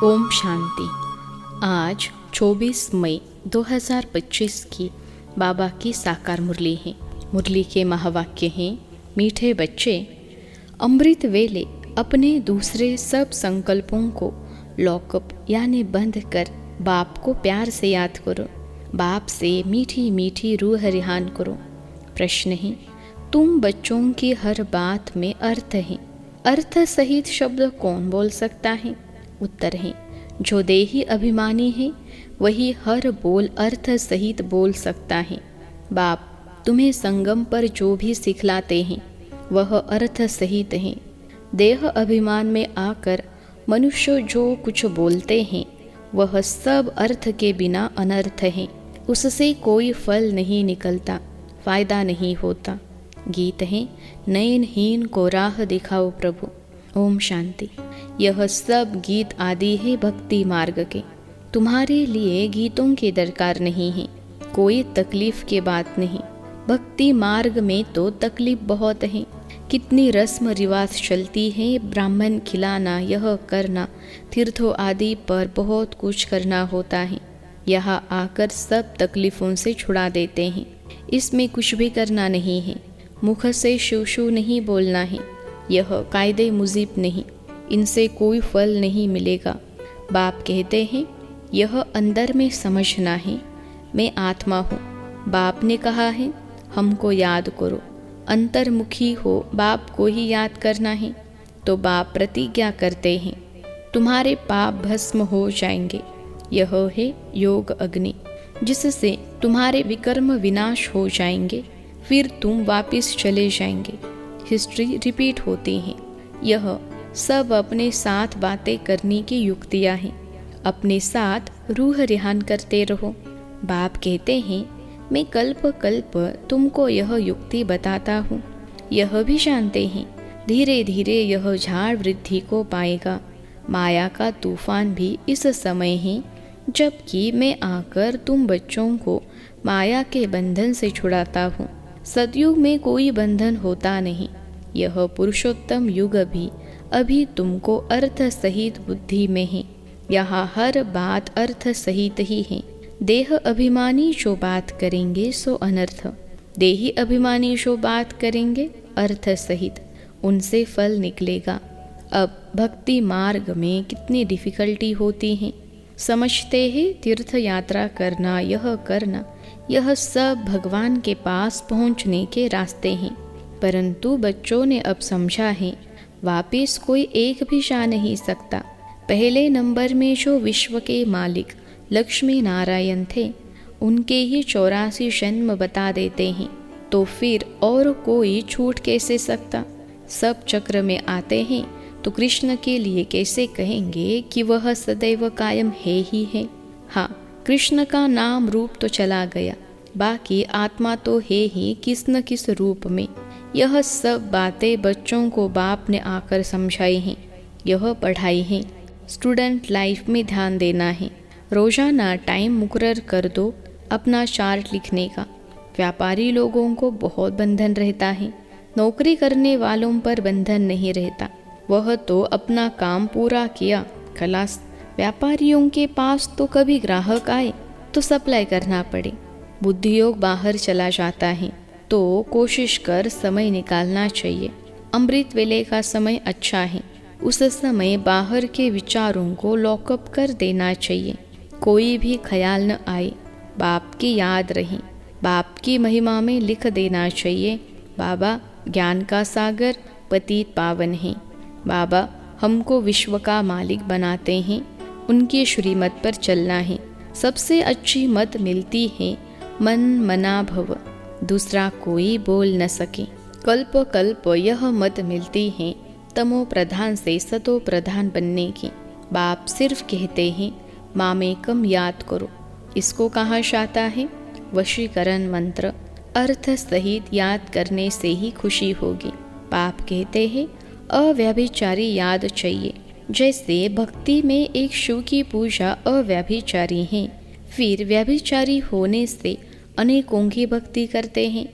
ओम शांति। आज 24 मई 2025 की बाबा की साकार मुरली है। मुरली के महावाक्य हैं, मीठे बच्चे, अमृत वेले अपने दूसरे सब संकल्पों को लॉकअप यानी बंद कर बाप को प्यार से याद करो। बाप से मीठी मीठी रूह रिहान करो। प्रश्न है, तुम बच्चों की हर बात में अर्थ है, अर्थ सहित शब्द कौन बोल सकता है? उत्तर है, जो देही अभिमानी है वही हर बोल अर्थ सहित बोल सकता है। बाप तुम्हें संगम पर जो भी सिखलाते हैं वह अर्थ सहित है। देह अभिमान में आकर मनुष्य जो कुछ बोलते हैं वह सब अर्थ के बिना अनर्थ है। उससे कोई फल नहीं निकलता, फायदा नहीं होता। गीत है, नयनहीन को राह दिखाओ प्रभु। ओम शांति। यह सब गीत आदि है भक्ति मार्ग के। तुम्हारे लिए गीतों की दरकार नहीं है, कोई तकलीफ की बात नहीं। भक्ति मार्ग में तो तकलीफ बहुत है। कितनी रस्म रिवाज चलती है, ब्राह्मण खिलाना, यह करना, तीर्थों आदि पर बहुत कुछ करना होता है। यहाँ आकर सब तकलीफों से छुड़ा देते हैं। इसमें कुछ भी करना नहीं है। मुख से शू शू नहीं बोलना है। यह कायदे मुजीब नहीं, इनसे कोई फल नहीं मिलेगा। बाप कहते हैं, यह अंदर में समझना है, मैं आत्मा हूँ। बाप ने कहा है, हमको याद करो। अंतर्मुखी हो, बाप को ही याद करना है। तो बाप प्रतिज्ञा करते हैं, तुम्हारे पाप भस्म हो जाएंगे। यह है योग अग्नि, जिससे तुम्हारे विकर्म विनाश हो जाएंगे, फिर तुम वापिस चले जाएंगे। हिस्ट्री रिपीट होती है। यह सब अपने साथ बातें करने की युक्तियाँ हैं। अपने साथ रूह रिहान करते रहो। बाप कहते हैं, मैं कल्प कल्प तुमको यह युक्ति बताता हूँ। यह भी जानते हैं, धीरे धीरे यह झाड़ वृद्धि को पाएगा। माया का तूफान भी इस समय है, जबकि मैं आकर तुम बच्चों को माया के बंधन से छुड़ाता हूँ। सतयुग में कोई बंधन होता नहीं। यह पुरुषोत्तम युग भी अभी तुमको अर्थ सहित बुद्धि में है। यहाँ हर बात अर्थ सहित ही है। देह अभिमानी जो बात करेंगे सो अनर्थ, देही अभिमानी जो बात करेंगे अर्थ सहित, उनसे फल निकलेगा। अब भक्ति मार्ग में कितनी डिफिकल्टी होती है। समझते हैं तीर्थ यात्रा करना, यह करना, यह सब भगवान के पास पहुंचने के रास्ते हैं। परंतु बच्चों ने अब समझा है, वापिस कोई एक भी जा नहीं सकता। पहले नंबर में जो विश्व के मालिक लक्ष्मी नारायण थे, उनके ही 84 जन्म बता देते हैं। तो फिर और कोई छूट कैसे सकता? सब चक्र में आते हैं तो कृष्ण के लिए कैसे कहेंगे कि वह सदैव कायम है ही है? हाँ, कृष्ण का नाम रूप तो चला गया, बाकी आत्मा तो है ही किस न किस रूप में। यह सब बातें बच्चों को बाप ने आकर समझाई हैं। यह पढ़ाई है। स्टूडेंट लाइफ में ध्यान देना है। रोजाना टाइम मुकर्रर कर दो अपना चार्ट लिखने का। व्यापारी लोगों को बहुत बंधन रहता है, नौकरी करने वालों पर बंधन नहीं रहता। वह तो अपना काम पूरा किया, खलास। व्यापारियों के पास तो कभी ग्राहक आए तो सप्लाई करना पड़े। बुद्धियोग बाहर चला जाता है तो कोशिश कर समय निकालना चाहिए। अमृत वेले का समय अच्छा है। उस समय बाहर के विचारों को लॉकअप कर देना चाहिए। कोई भी ख्याल न आए, बाप की याद रहे। बाप की महिमा में लिख देना चाहिए, बाबा ज्ञान का सागर पतित पावन है। बाबा हमको विश्व का मालिक बनाते हैं, उनकी श्रीमत पर चलना है। सबसे अच्छी मत मिलती है, मन मना भव, दूसरा कोई बोल न सके। कल्प कल्प यह मत मिलती है, तमो प्रधान से सतो प्रधान बनने की। बाप सिर्फ कहते हैं, मामेकम याद करो। इसको कहा जाता है वशीकरण मंत्र। अर्थ सहित याद करने से ही खुशी होगी। बाप कहते हैं, अव्यभिचारी याद चाहिए। जैसे भक्ति में एक शिव की पूजा अव्यभिचारी है, फिर व्यभिचारी होने से अनेकों की भक्ति करते हैं।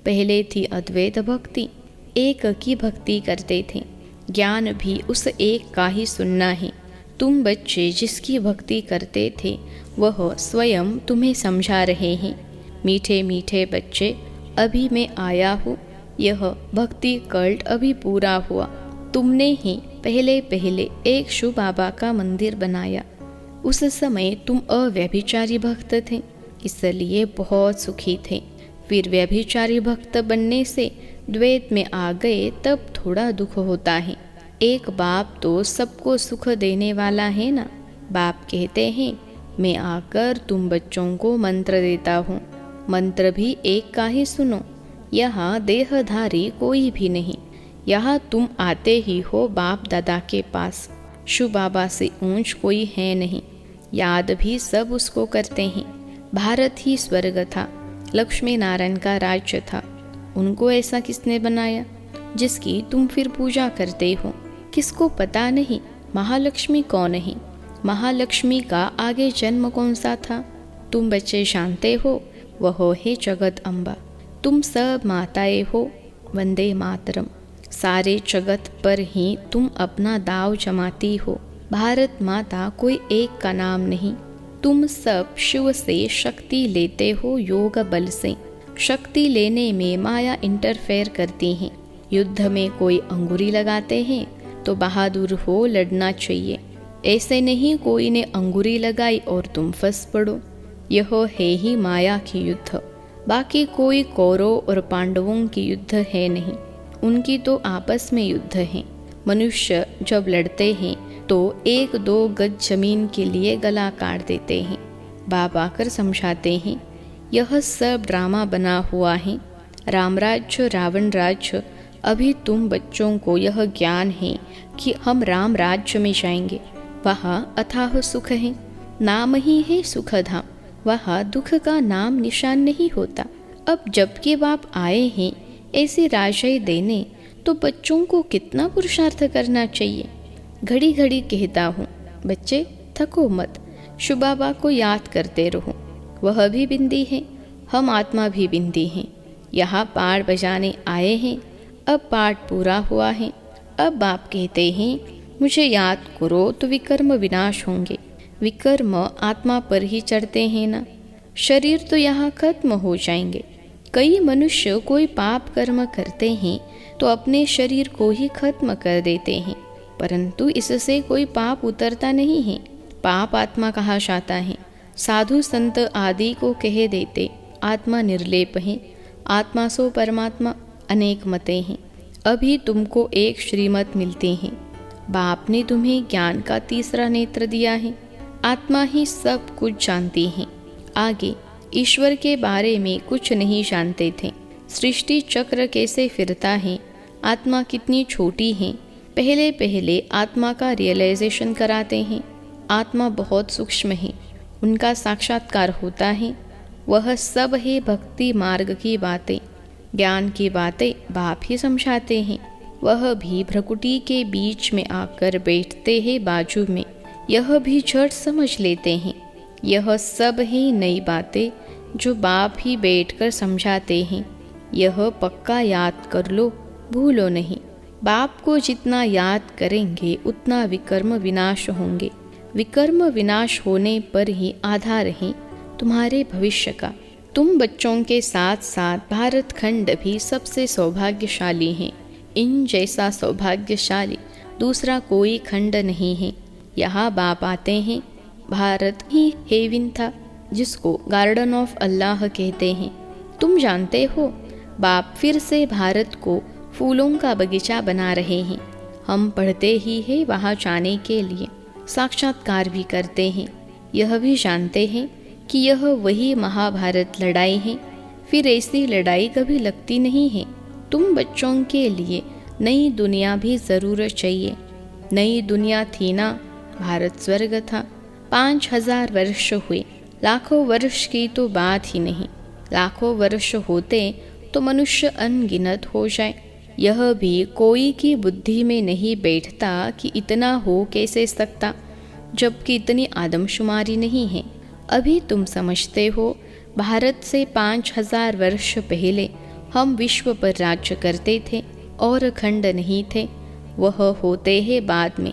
पहले थी अद्वैत भक्ति, एक की भक्ति करते थे। ज्ञान भी उस एक का ही सुनना है। तुम बच्चे जिसकी भक्ति करते थे वह स्वयं तुम्हें समझा रहे हैं। मीठे मीठे बच्चे, अभी मैं आया हूँ। यह भक्ति कल्ट अभी पूरा हुआ। तुमने ही पहले पहले एक शिव बाबा का मंदिर बनाया। उस समय तुम अव्यभिचारी भक्त थे, इसलिए बहुत सुखी थे। फिर व्यभिचारी भक्त बनने से द्वैत में आ गए, तब थोड़ा दुख होता है। एक बाप तो सबको सुख देने वाला है ना। बाप कहते हैं, मैं आकर तुम बच्चों को मंत्र देता हूँ। मंत्र भी एक का ही सुनो। यहाँ देहधारी कोई भी नहीं। यहाँ तुम आते ही हो बाप दादा के पास। शिव बाबा से ऊंच कोई है नहीं। याद भी सब उसको करते हैं। भारत ही स्वर्ग था, लक्ष्मी नारायण का राज्य था। उनको ऐसा किसने बनाया जिसकी तुम फिर पूजा करते हो? किसको पता नहीं महालक्ष्मी कौन है? महालक्ष्मी का आगे जन्म कौन सा था? तुम बच्चे जानते हो, वह है जगत अम्बा। तुम सब माताएं हो। वंदे मातरम। सारे जगत पर ही तुम अपना दाव जमाती हो। भारत माता कोई एक का नाम नहीं। तुम सब शिव से शक्ति लेते हो, योग बल से। शक्ति लेने में माया इंटरफेयर करती है। युद्ध में कोई अंगुरी लगाते हैं तो बहादुर हो, लड़ना चाहिए। ऐसे नहीं कोई ने अंगुरी लगाई और तुम फंस पड़ो। यह है ही माया की युद्ध। बाकी कोई कौरव और पांडवों की युद्ध है नहीं। उनकी तो आपस में युद्ध है। मनुष्य जब लड़ते हैं तो 1-2 गज जमीन के लिए गला काट देते हैं। बाप आकर समझाते हैं, यह सब ड्रामा बना हुआ है। राम राज्य, रावण राज्य। अभी तुम बच्चों को यह ज्ञान है कि हम राम राज्य में जाएंगे। वहाँ अथाह सुख है, नाम ही है सुखधाम। वहाँ दुख का नाम निशान नहीं होता। अब जबकि बाप आए हैं ऐसे राजाई देने, तो बच्चों को कितना पुरुषार्थ करना चाहिए। घड़ी घड़ी कहता हूँ, बच्चे थको मत, शिव बाबा को याद करते रहो। वह भी बिंदी है, हम आत्मा भी बिंदी हैं। यहाँ पाठ बजाने आए हैं, अब पाठ पूरा हुआ है। अब बाप कहते हैं, मुझे याद करो तो विकर्म विनाश होंगे। विकर्म आत्मा पर ही चढ़ते हैं ना। शरीर तो यहाँ खत्म हो जाएंगे। कई मनुष्य कोई पाप कर्म करते हैं तो अपने शरीर को ही खत्म कर देते हैं, परंतु इससे कोई पाप उतरता नहीं है। पाप आत्मा कहा जाता है। साधु संत आदि को कह देते, आत्मा निर्लेप है, आत्मा सो परमात्मा। अनेक मतें हैं। अभी तुमको एक श्रीमत मिलती है। बाप ने तुम्हें ज्ञान का तीसरा नेत्र दिया है। आत्मा ही सब कुछ जानती है। आगे ईश्वर के बारे में कुछ नहीं जानते थे। सृष्टि चक्र कैसे फिरता है, आत्मा कितनी छोटी है, पहले पहले आत्मा का रियलाइजेशन कराते हैं। आत्मा बहुत सूक्ष्म है, उनका साक्षात्कार होता है। वह सब है भक्ति मार्ग की बातें, ज्ञान की बातें बाप ही समझाते हैं। वह भी भ्रकुटी के बीच में आकर बैठते हैं बाजू में, यह भी झट समझ लेते हैं। यह सब है नई बातें जो बाप ही बैठकर समझाते हैं। यह पक्का याद कर लो, भूलो नहीं। बाप को जितना याद करेंगे उतना विकर्म विनाश होंगे। विकर्म विनाश होने पर ही आधार है तुम्हारे भविष्य का। तुम बच्चों के साथ साथ भारत खंड भी सबसे सौभाग्यशाली है। इन जैसा सौभाग्यशाली दूसरा कोई खंड नहीं है। यहाँ बाप आते हैं। भारत ही हेवन था, जिसको गार्डन ऑफ अल्लाह कहते हैं। तुम जानते हो, बाप फिर से भारत को फूलों का बगीचा बना रहे हैं। हम पढ़ते ही हैं वहाँ जाने के लिए, साक्षात्कार भी करते हैं। यह भी जानते हैं कि यह वही महाभारत लड़ाई है। फिर ऐसी लड़ाई कभी लगती नहीं है। तुम बच्चों के लिए नई दुनिया भी ज़रूर चाहिए। नई दुनिया थी ना, भारत स्वर्ग था। 5000 वर्ष हुए, लाखों वर्ष की तो बात ही नहीं। लाखों वर्ष होते तो मनुष्य अनगिनत हो जाए। यह भी कोई की बुद्धि में नहीं बैठता कि इतना हो कैसे सकता, जबकि इतनी आदमशुमारी नहीं है। अभी तुम समझते हो, भारत से 5000 वर्ष पहले हम विश्व पर राज्य करते थे और खंड नहीं थे। वह होते हैं बाद में।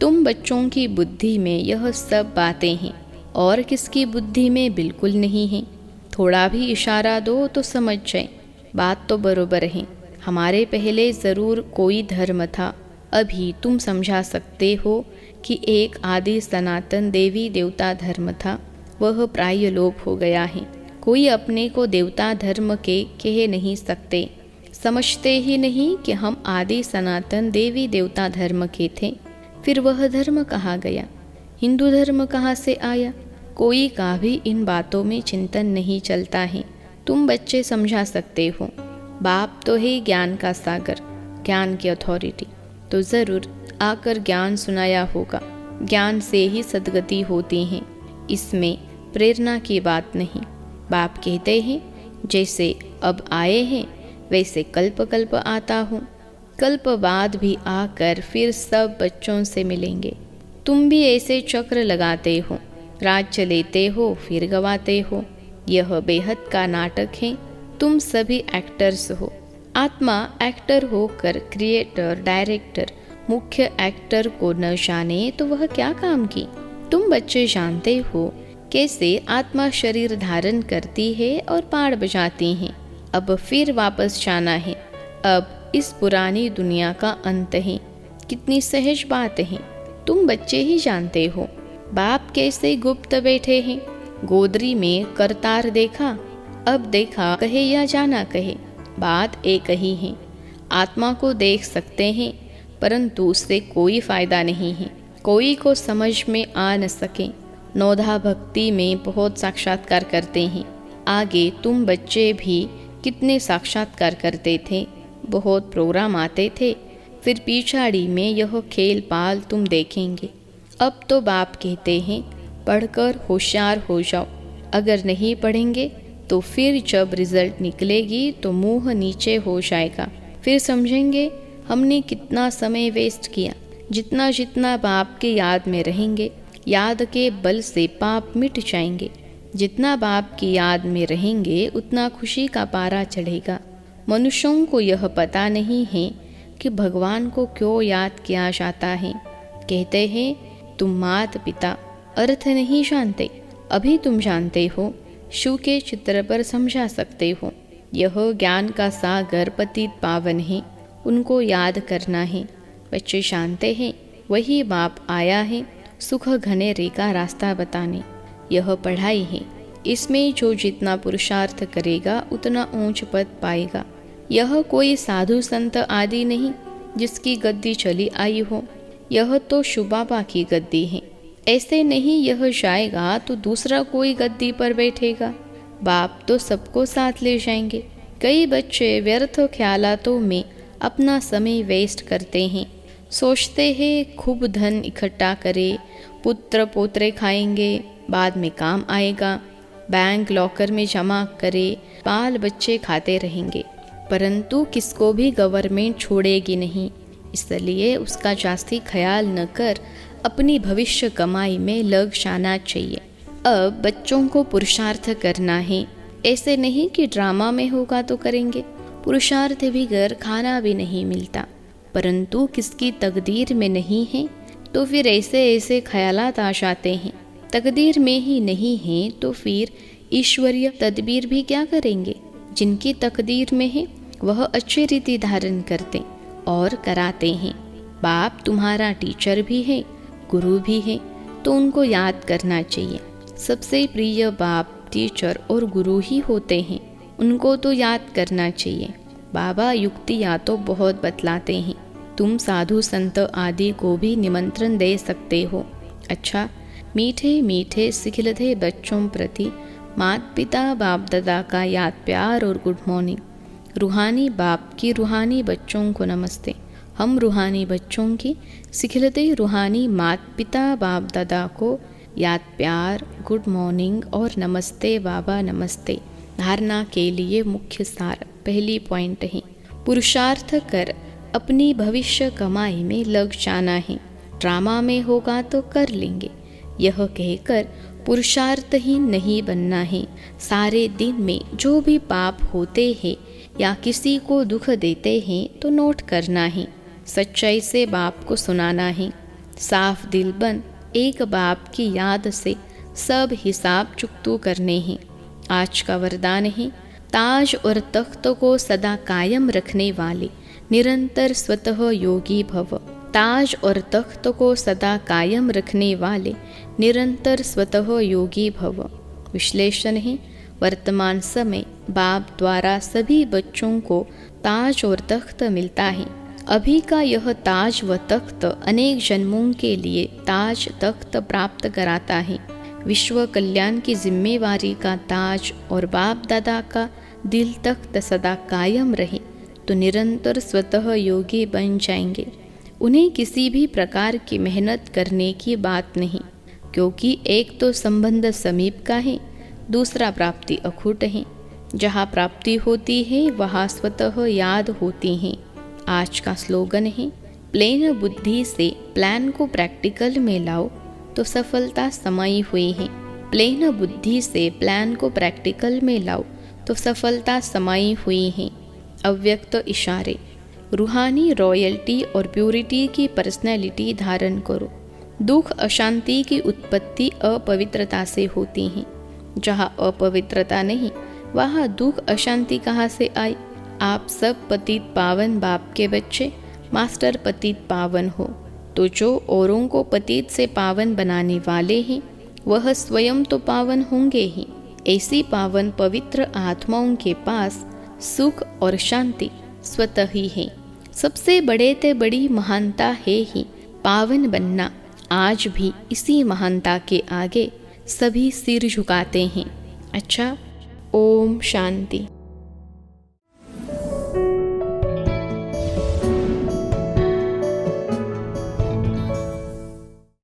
तुम बच्चों की बुद्धि में यह सब बातें हैं और किसकी बुद्धि में बिल्कुल नहीं है। थोड़ा भी इशारा दो तो समझ जाए, बात तो बरोबर है। हमारे पहले ज़रूर कोई धर्म था, अभी तुम समझा सकते हो कि एक आदि सनातन देवी देवता धर्म था, वह प्राय लोप हो गया है। कोई अपने को देवता धर्म के कह नहीं सकते, समझते ही नहीं कि हम आदि सनातन देवी देवता धर्म के थे। फिर वह धर्म कहाँ गया, हिंदू धर्म कहाँ से आया, कोई का भी इन बातों में चिंतन नहीं चलता है। तुम बच्चे समझा सकते हो, बाप तो है ज्ञान का सागर, ज्ञान की अथॉरिटी, तो ज़रूर आकर ज्ञान सुनाया होगा। ज्ञान से ही सद्गति होती है, इसमें प्रेरणा की बात नहीं। बाप कहते हैं जैसे अब आए हैं वैसे कल्प कल्प आता हूँ, कल्प बाद भी आकर फिर सब बच्चों से मिलेंगे। तुम भी ऐसे चक्र लगाते हो, राज्य लेते हो फिर गवाते हो। यह बेहद का नाटक है। तुम सभी एक्टर्स हो। आत्मा एक्टर होकर क्रिएटर, डायरेक्टर, मुख्य एक्टर को न जाने तो वह क्या काम की। तुम बच्चे जानते हो कैसे आत्मा शरीर धारण करती है और पाड़ बजाती है। अब फिर वापस जाना है, अब इस पुरानी दुनिया का अंत है। कितनी सहज बात है, तुम बच्चे ही जानते हो। बाप कैसे गुप्त बैठे हैं, गोदरी में करतार देखा, अब देखा कहे या जाना कहे, बात एक ही है। आत्मा को देख सकते हैं परंतु उससे कोई फायदा नहीं है, कोई को समझ में आ न सके। नौधा भक्ति में बहुत साक्षात्कार करते हैं। आगे तुम बच्चे भी कितने साक्षात्कार करते थे, बहुत प्रोग्राम आते थे, फिर पिछाड़ी में यह खेल पाल तुम देखेंगे। अब तो बाप कहते हैं पढ़कर होशियार हो जाओ, अगर नहीं पढ़ेंगे तो फिर जब रिजल्ट निकलेगी तो मुंह नीचे हो जाएगा। फिर समझेंगे हमने कितना समय वेस्ट किया। जितना जितना बाप के याद में रहेंगे, याद के बल से पाप मिट जाएंगे। जितना बाप की याद में रहेंगे उतना खुशी का पारा चढ़ेगा। मनुष्यों को यह पता नहीं है कि भगवान को क्यों याद किया जाता है। कहते हैं तुम माता पिता अर्थ नहीं जानते, अभी तुम जानते हो। शिव के चित्र पर समझा सकते हो। यह ज्ञान का सागर पतित पावन है, उनको याद करना है। बच्चे जानते हैं वही बाप आया है सुख घनेरे का रास्ता बताने। यह पढ़ाई है, इसमें जो जितना पुरुषार्थ करेगा उतना ऊंच पद पाएगा। यह कोई साधु संत आदि नहीं जिसकी गद्दी चली आई हो, यह तो शिव बाबा की गद्दी है। ऐसे नहीं यह जाएगा तो दूसरा कोई गद्दी पर बैठेगा। बाप तो सबको साथ ले जाएंगे। कई बच्चे व्यर्थ ख्यालातों में अपना समय वेस्ट करते हैं। सोचते हैं खूब धन इकट्ठा करे, पुत्र पोतरे खाएंगे, बाद में काम आएगा, बैंक लॉकर में जमा करे, बाल बच्चे खाते रहेंगे। परंतु किसको भी गवर्नमेंट छोड़ेगी नहीं, इसलिए उसका जास्ती ख्याल न कर अपनी भविष्य कमाई में लग जाना चाहिए। अब बच्चों को पुरुषार्थ करना है, ऐसे नहीं कि ड्रामा में होगा तो करेंगे। पुरुषार्थ भी घर खाना भी नहीं मिलता, परंतु किसकी तकदीर में नहीं है तो फिर ऐसे ऐसे ख्यालात आ जाते हैं। तकदीर में ही नहीं है तो फिर ईश्वरीय तदबीर भी क्या करेंगे। जिनकी तकदीर में है वह अच्छी रीति धारण करते और कराते हैं। बाप तुम्हारा टीचर भी है, गुरु भी है, तो उनको याद करना चाहिए। सबसे प्रिय बाप, टीचर और गुरु ही होते हैं, उनको तो याद करना चाहिए। बाबा युक्ति या तो बहुत बतलाते हैं, तुम साधु संत आदि को भी निमंत्रण दे सकते हो। अच्छा, मीठे मीठे सिखिलते बच्चों प्रति माता पिता बाप दादा का याद प्यार और गुड मॉर्निंग। रूहानी बाप की रूहानी बच्चों को नमस्ते। हम रूहानी बच्चों की सिखिलते रूहानी माता पिता बाप दादा को याद प्यार, गुड मॉर्निंग और नमस्ते बाबा नमस्ते। धारणा के लिए मुख्य सार पहली पॉइंट है, पुरुषार्थ कर अपनी भविष्य कमाई में लग जाना है। ड्रामा में होगा तो कर लेंगे, यह कहकर पुरुषार्थ ही नहीं बनना है। सारे दिन में जो भी पाप होते हैं या किसी को दुख देते हैं तो नोट करना है, सच्चाई से बाप को सुनाना है। साफ दिल बन एक बाप की याद से सब हिसाब चुकतू करने हैं। आज का वरदान है, ताज और तख्त को सदा कायम रखने वाले निरंतर स्वतः योगी भव। ताज और तख्त को सदा कायम रखने वाले निरंतर स्वतः योगी भव। विश्लेषण है, वर्तमान समय बाप द्वारा सभी बच्चों को ताज और तख्त मिलता है। अभी का यह ताज व तख्त अनेक जन्मों के लिए ताज तख्त प्राप्त कराता है। विश्व कल्याण की जिम्मेवारी का ताज और बाप दादा का दिल तख्त सदा कायम रहे तो निरंतर स्वतः योगी बन जाएंगे। उन्हें किसी भी प्रकार की मेहनत करने की बात नहीं, क्योंकि एक तो संबंध समीप का है, दूसरा प्राप्ति अखूट है। जहाँ प्राप्ति होती है वहाँ स्वतः याद होती है। आज का स्लोगन है, प्लेन बुद्धि से प्लान को प्रैक्टिकल में लाओ तो सफलता समाई हुई है। प्लेन बुद्धि से प्लान को प्रैक्टिकल में लाओ तो सफलता समाई हुई है। अव्यक्त इशारे, रूहानी रॉयल्टी और प्यूरिटी की पर्सनैलिटी धारण करो। दुख अशांति की उत्पत्ति अपवित्रता से होती है। जहाँ अपवित्रता नहीं वहाँ दुख अशांति कहाँ से आई। आप सब पतित पावन बाप के बच्चे मास्टर पतित पावन हो, तो जो औरों को पतित से पावन बनाने वाले हैं वह स्वयं तो पावन होंगे ही। ऐसी पावन पवित्र आत्माओं के पास सुख और शांति स्वतः ही है। सबसे बड़े ते बड़ी महानता है ही पावन बनना। आज भी इसी महानता के आगे सभी सिर झुकाते हैं। अच्छा, ओम शांति।